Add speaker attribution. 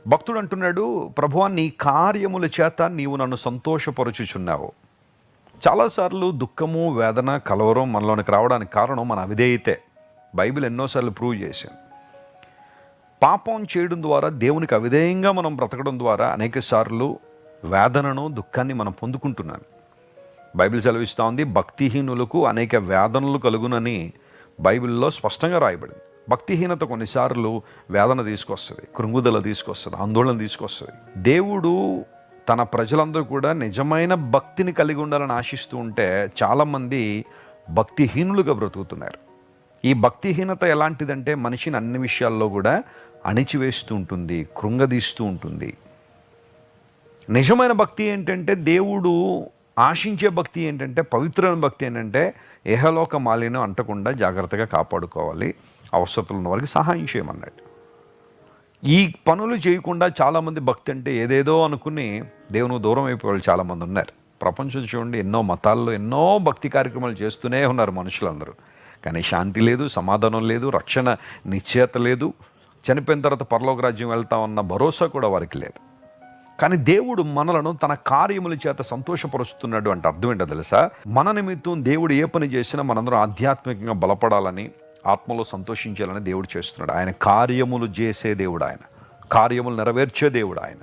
Speaker 1: భక్తుడు అంటున్నాడు, ప్రభువా నీ కార్యముల చేత నీవు నన్ను సంతోషపరుచుచున్నావు. చాలాసార్లు దుఃఖము, వేదన, కలవరం మనలోనికి రావడానికి కారణం మన అవిధేయతే. బైబిల్ ఎన్నోసార్లు ప్రూవ్ చేసింది. పాపం చేయడం ద్వారా, దేవునికి అవిధేయంగా మనం బ్రతకడం ద్వారా అనేక సార్లు వేదనను, దుఃఖాన్ని మనం పొందుకుంటున్నాను. బైబిల్ సెలవిస్తూ ఉంది, భక్తిహీనులకు అనేక వేదనలు కలుగునని బైబిల్లో స్పష్టంగా రాయబడింది. భక్తిహీనత కొన్నిసార్లు వేదన తీసుకొస్తుంది, కృంగుదల తీసుకొస్తుంది, ఆందోళన తీసుకొస్తుంది. దేవుడు తన ప్రజలందరూ కూడా నిజమైన భక్తిని కలిగి ఉండాలని ఆశిస్తూ ఉంటే చాలామంది భక్తిహీనులుగా బ్రతుకుతున్నారు. ఈ భక్తిహీనత ఎలాంటిదంటే మనిషిని అన్ని విషయాల్లో కూడా అణిచివేస్తూ ఉంటుంది, కృంగదీస్తూ ఉంటుంది. నిజమైన భక్తి ఏంటంటే, దేవుడు ఆశించే భక్తి ఏంటంటే, పవిత్రమైన భక్తి ఏంటంటే ఏహలోక మాలిన్యం అంటకుండా జాగ్రత్తగా కాపాడుకోవాలి, అవసరతలు ఉన్న వారికి సహాయం చేయమన్నాడు. ఈ పనులు చేయకుండా చాలామంది భక్తి అంటే ఏదేదో అనుకుని దేవునికి దూరం అయిపోయే వాళ్ళు చాలామంది ఉన్నారు. ప్రపంచం చూడండి, ఎన్నో మతాల్లో ఎన్నో భక్తి కార్యక్రమాలు చేస్తూనే ఉన్నారు మనుషులందరూ. కానీ శాంతి లేదు, సమాధానం లేదు, రక్షణ నిశ్చయత లేదు, చనిపోయిన తర్వాత పరలోక రాజ్యం వెళ్తామన్న భరోసా కూడా వారికి లేదు. కానీ దేవుడు మనలను తన కార్యముల చేత సంతోషపరుస్తున్నాడు అంటే అర్థం ఏంటో తెలుసా? మన నిమిత్తం దేవుడు ఏ పని చేసినా మనందరం ఆధ్యాత్మికంగా బలపడాలని, ఆత్మలో సంతోషించాలని దేవుడు చేస్తున్నాడు. ఆయన కార్యములు చేసే దేవుడు, ఆయన కార్యములు నెరవేర్చే దేవుడు ఆయన.